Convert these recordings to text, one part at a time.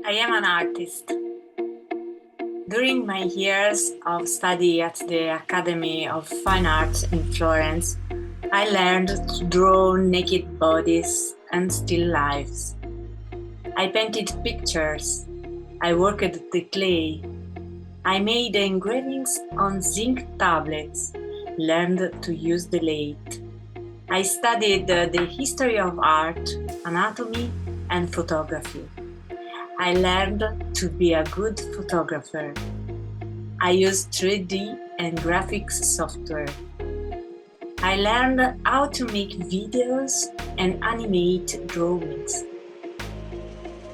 I am an artist. During my years of study at the Academy of Fine Arts in Florence, I learned to draw naked bodies and still lives. I painted pictures. I worked the clay. I made engravings on zinc tablets, learned to use the lathe. I studied the history of art, anatomy, and photography. I learned to be a good photographer. I used 3D and graphics software. I learned how to make videos and animate drawings.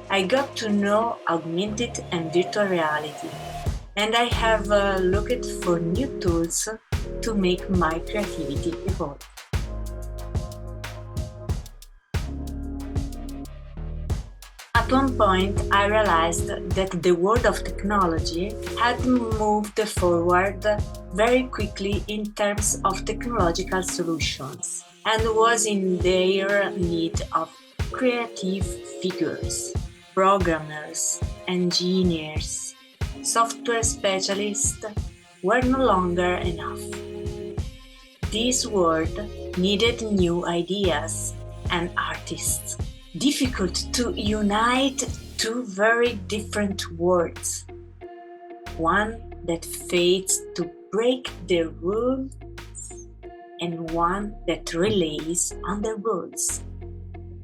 I got to know augmented and virtual reality, and I have looked for new tools to make my creativity evolve. At one point, I realized that the world of technology had moved forward very quickly in terms of technological solutions and was in dire need of creative figures, programmers, engineers, software specialists were no longer enough. This world needed new ideas and artists. Difficult to unite two very different worlds. One that fates to break the rules and one that relies on the rules.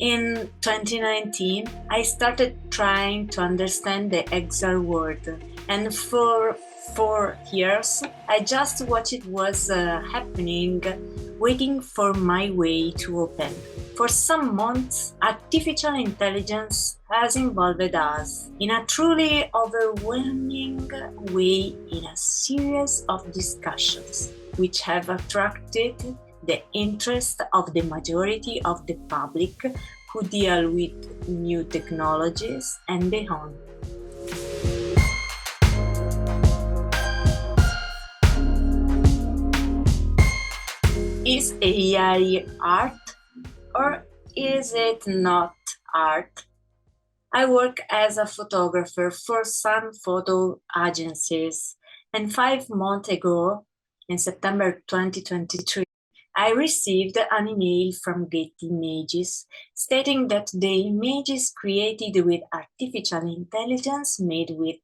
In 2019, I started trying to understand the exile world, and for 4 years, I just watched what was happening, waiting for my way to open. For some months, artificial intelligence has involved us in a truly overwhelming way in a series of discussions, which have attracted the interest of the majority of the public who deal with new technologies and beyond. Is AI art or is it not art? I work as a photographer for some photo agencies, and 5 months ago, in September 2023, I received an email from Getty Images stating that the images created with artificial intelligence made with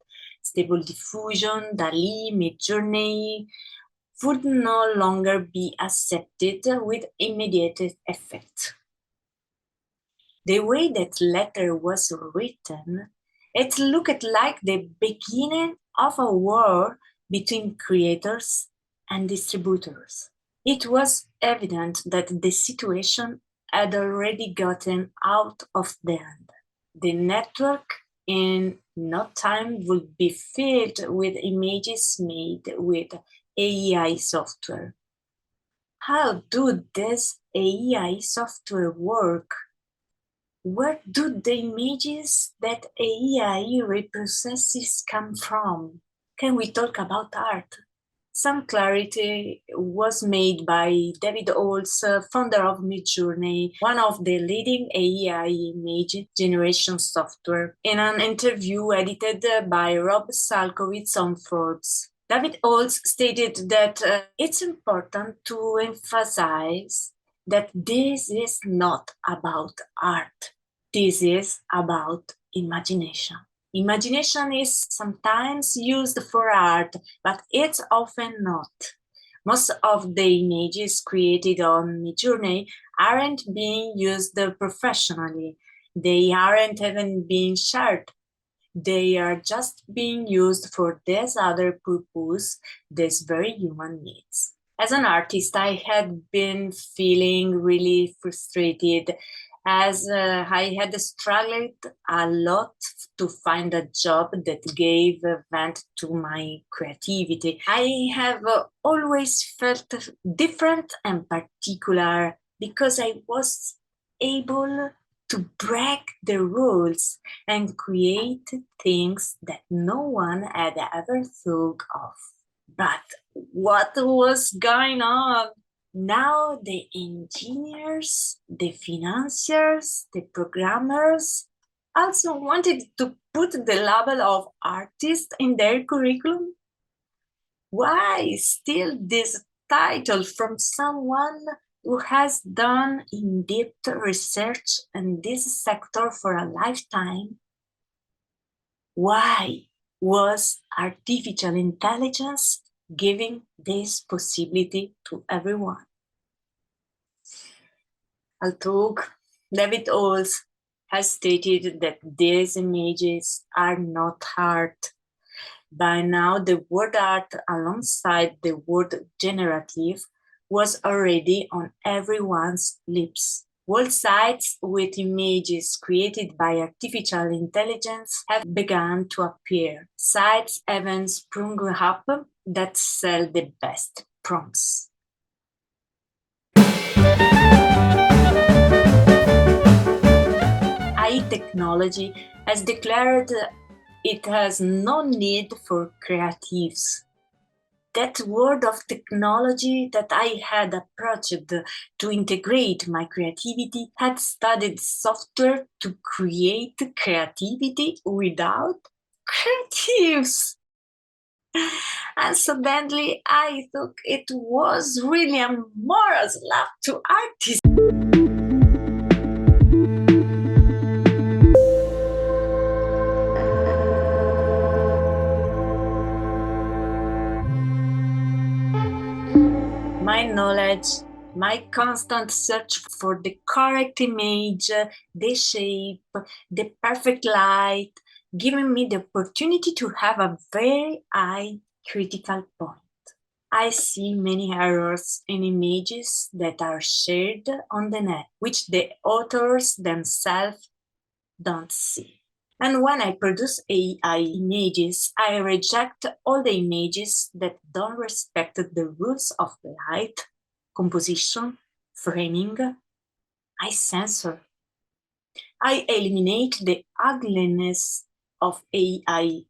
Stable Diffusion, DALL-E, Midjourney would no longer be accepted with immediate effect. The way that letter was written, it looked like the beginning of a war between creators and distributors. It was evident that the situation had already gotten out of hand. The network in no time would be filled with images made with AI software. How do this AI software work? Where do the images that AI reprocesses come from? Can we talk about art? Some clarity was made by David Holtz, founder of Midjourney, one of the leading AI image generation software, in an interview edited by Rob Salkowitz on Forbes. David Holtz stated that it's important to emphasize that this is not about art. This is about imagination. Imagination is sometimes used for art, but it's often not. Most of the images created on Midjourney aren't being used professionally. They aren't even being shared. They are just being used for this other purpose, this very human needs. As an artist, I had been feeling really frustrated as I had struggled a lot to find a job that gave vent to my creativity. I have always felt different and particular because I was able to break the rules and create things that no one had ever thought of. But what was going on? Now the engineers, the financiers, the programmers also wanted to put the label of artist in their curriculum? Why steal this title from someone who has done in-depth research in this sector for a lifetime? Why was artificial intelligence giving this possibility to everyone? Although David Oles has stated that these images are not art. By now, the word art alongside the word generative was already on everyone's lips. Websites with images created by artificial intelligence have begun to appear. Sites even sprung up that sell the best prompts. AI technology has declared it has no need for creatives. That word of technology that I had approached to integrate my creativity had studied software to create creativity without creatives. And suddenly I thought it was really a moral slap to artists. My knowledge, my constant search for the correct image, the shape, the perfect light, giving me the opportunity to have a very high critical point. I see many errors in images that are shared on the net, which the authors themselves don't see. And when I produce AI images, I reject all the images that don't respect the rules of light, composition, framing. I censor. I eliminate the ugliness of AI.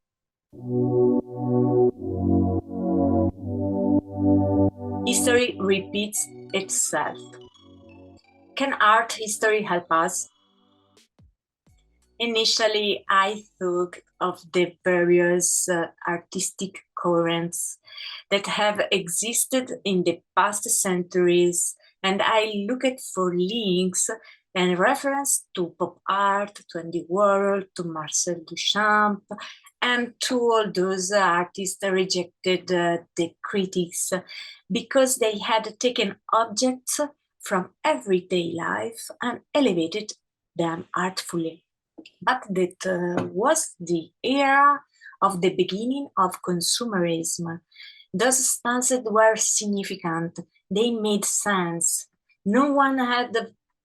History repeats itself. Can art history help us? Initially, I thought of the various artistic currents that have existed in the past centuries, and I looked for links and reference to pop art, to Andy Warhol, to Marcel Duchamp, and to all those artists rejected the critics because they had taken objects from everyday life and elevated them artfully. But that was the era of the beginning of consumerism. Those stances were significant, they made sense. No one had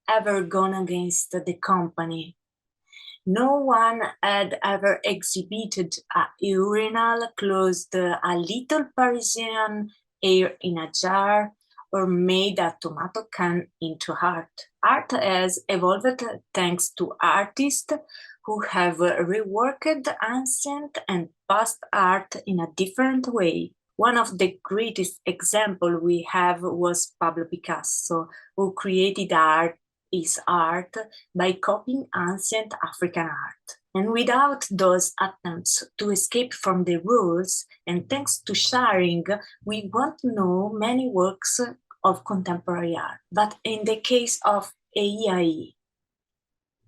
ever gone against the company. No one had ever exhibited a urinal closed a little Parisian air in a jar or made a tomato can into art. Art has evolved thanks to artists who have reworked ancient and past art in a different way. One of the greatest examples we have was Pablo Picasso, who created his art by copying ancient African art. And without those attempts to escape from the rules, and thanks to sharing, we won't know many works of contemporary art. But in the case of AI,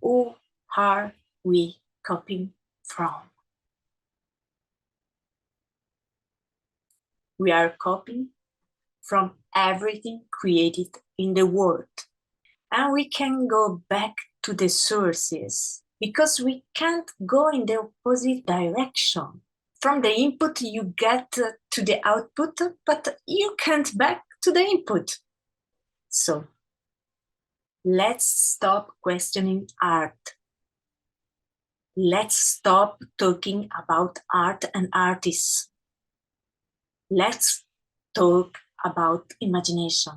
who are we copying from? We are copying from everything created in the world. And we can go back to the sources because we can't go in the opposite direction. From the input, you get to the output, but you can't back to the input. So let's stop questioning art. Let's stop talking about art and artists. Let's talk about imagination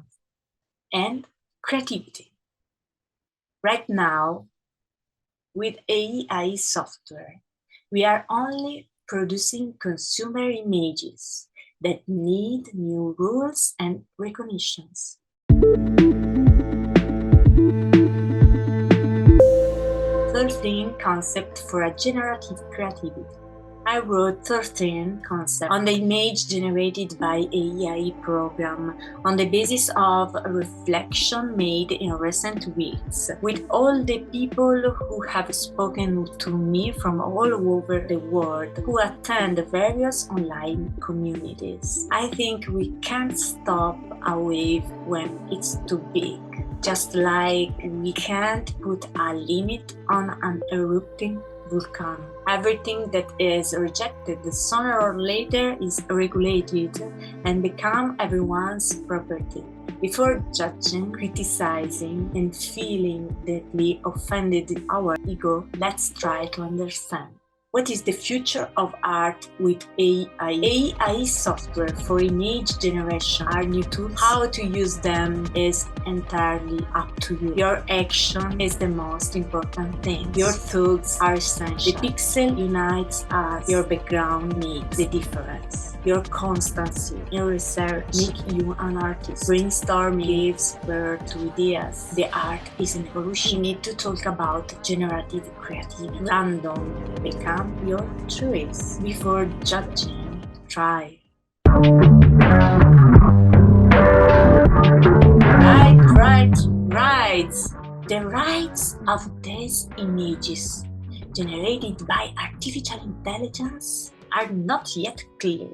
and creativity. Right now, with AI software, we are only producing consumer images that need new rules and recognitions. So 13 concepts for a generative creativity. I wrote 13 concepts on the image generated by AI program on the basis of a reflection made in recent weeks with all the people who have spoken to me from all over the world who attend various online communities. I think we can't stop a wave when it's too big. Just like we can't put a limit on an erupting volcano. Everything that is rejected sooner or later is regulated and become everyone's property. Before judging, criticizing, and feeling deeply offended in our ego, let's try to understand. What is the future of art with AI? AI software for image generation are new tools. How to use them is entirely up to you. Your action is the most important thing. Your thoughts are essential. The pixel unites us. Your background makes the difference. Your constancy in research makes you an artist. Brainstorming gives birth to ideas. The art is an evolution. We need to talk about generative creativity. Random become your choice. Before judging, try. Right. The rights of these images generated by artificial intelligence are not yet clear.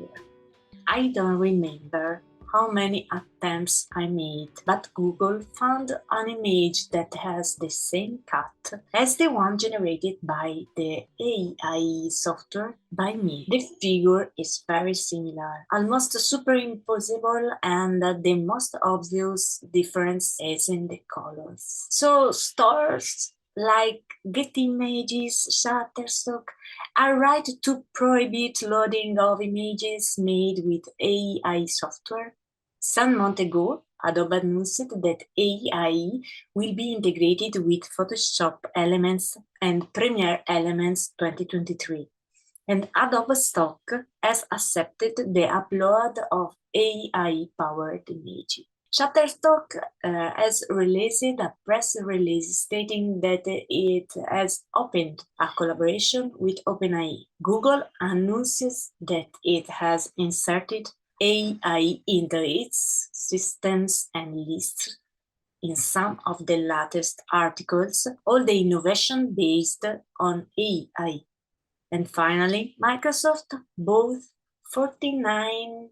I don't remember how many attempts I made, but Google found an image that has the same cut as the one generated by the AI software by me. The figure is very similar, almost superimposable, and the most obvious difference is in the colors. So stores like Getty Images, Shutterstock are right to prohibit loading of images made with AI software. Some months ago, Adobe announced that AI will be integrated with Photoshop Elements and Premiere Elements 2023. And Adobe Stock has accepted the upload of AI-powered images. Shutterstock has released a press release stating that it has opened a collaboration with OpenAI. Google announces that it has inserted AI into its systems and lists in some of the latest articles all the innovation based on AI. And finally, Microsoft bought 49%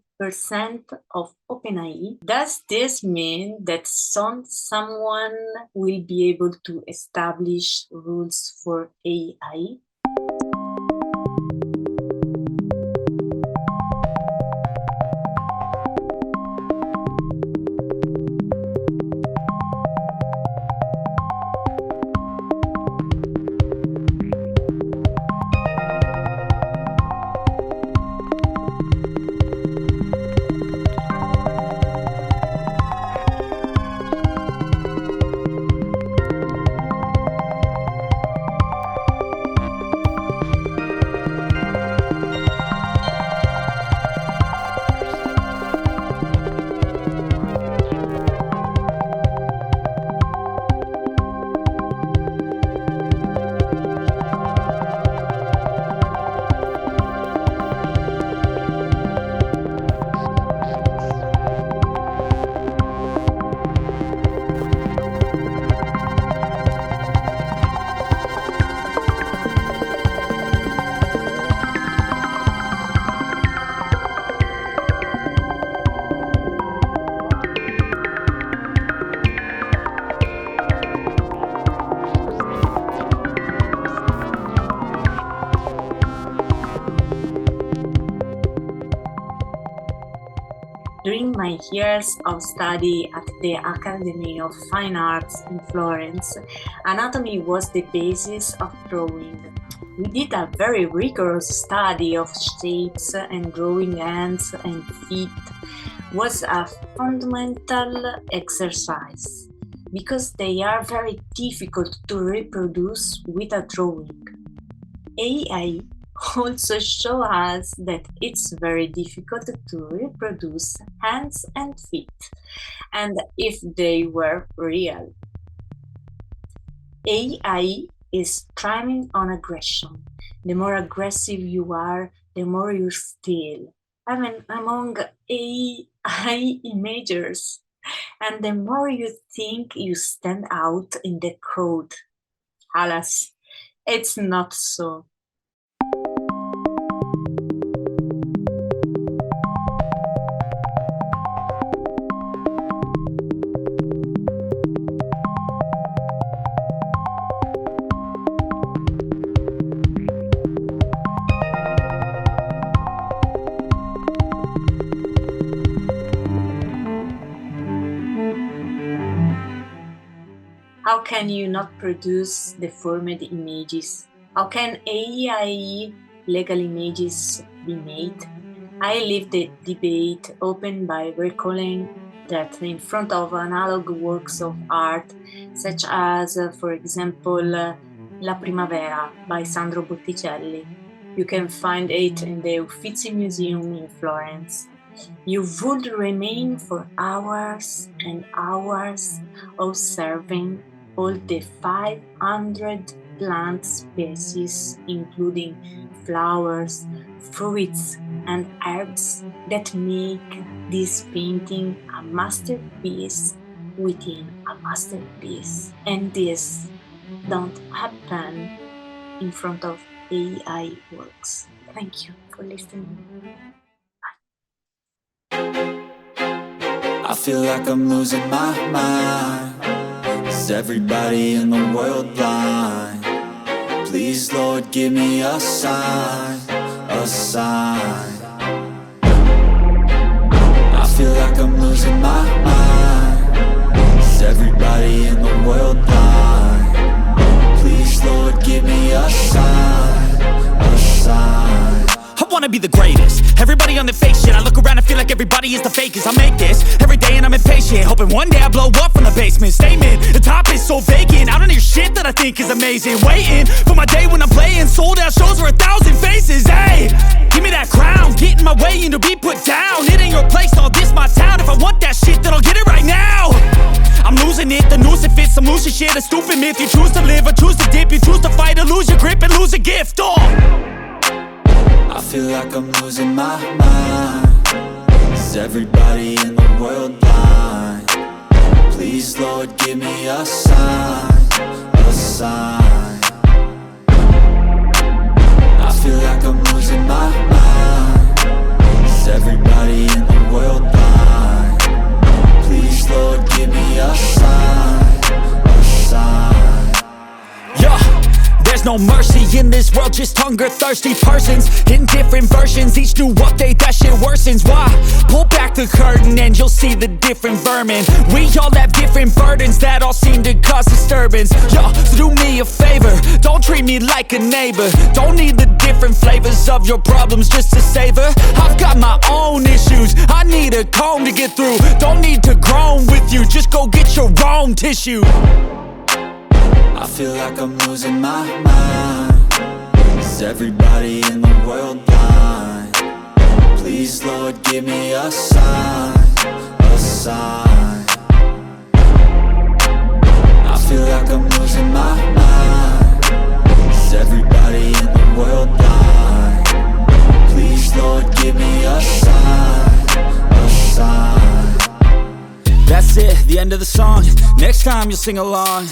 of OpenAI. Does this mean that someone will be able to establish rules for AI? During my years of study at the Academy of Fine Arts in Florence, anatomy was the basis of drawing. We did a very rigorous study of shapes, and drawing hands and feet was a fundamental exercise because they are very difficult to reproduce with a drawing. AI also show us that it's very difficult to reproduce hands and feet, and if they were real. AI is thriving on aggression. The more aggressive you are, the more you steal, even among AI imagers, and the more you think you stand out in the crowd. Alas, it's not so. How can you not produce deformed images? How can AI legal images be made? I leave the debate open by recalling that in front of analog works of art, such as, for example, La Primavera by Sandro Botticelli, you can find it in the Uffizi Museum in Florence. You would remain for hours and hours observing all the 500 plant species, including flowers, fruits, and herbs that make this painting a masterpiece within a masterpiece. And this don't happen in front of AI works. Thank you for listening. I feel like I'm losing my mind. Is everybody in the world blind? Please, Lord, give me a sign, a sign. I feel like I'm losing my mind. Is everybody in the world blind? Please, Lord, give me a sign, a sign. I wanna be the greatest. Everybody on the fake shit. I look around and feel like everybody is the fakest. I make this every day and I'm impatient, hoping one day I blow up from the basement. Statement, the top is so vacant. I don't hear shit that I think is amazing. Waiting for my day when I'm playing sold out shows for 1,000 faces. Hey, give me that crown, get in my way and to be put down. It ain't your place, all this my town. If I want that shit, then I'll get it right now. I'm losing it, the noose it fits. I'm losing shit, a stupid myth. You choose to live or choose to dip. You choose to fight or lose your grip and lose a gift. I feel like I'm losing my mind. Is everybody in the world blind? Please, Lord, give me a sign, a sign. I feel like I'm losing my mind. Is everybody in the world blind? Please, Lord, give me a sign, a sign. Yeah. There's no mercy in this world, just hunger-thirsty persons in different versions. Each new update, that shit worsens. Why? Pull back the curtain and you'll see the different vermin. We all have different burdens that all seem to cause disturbance. Yo, so do me a favor, don't treat me like a neighbor. Don't need the different flavors of your problems just to savor. I've got my own issues, I need a comb to get through. Don't need to groan with you, just go get your own tissue. I feel like I'm losing my mind. Is everybody in the world blind? Please, Lord, give me a sign, a sign. I feel like I'm losing my mind. Is everybody in the world blind? Please, Lord, give me a sign, a sign. That's it, the end of the song. Next time you'll sing along.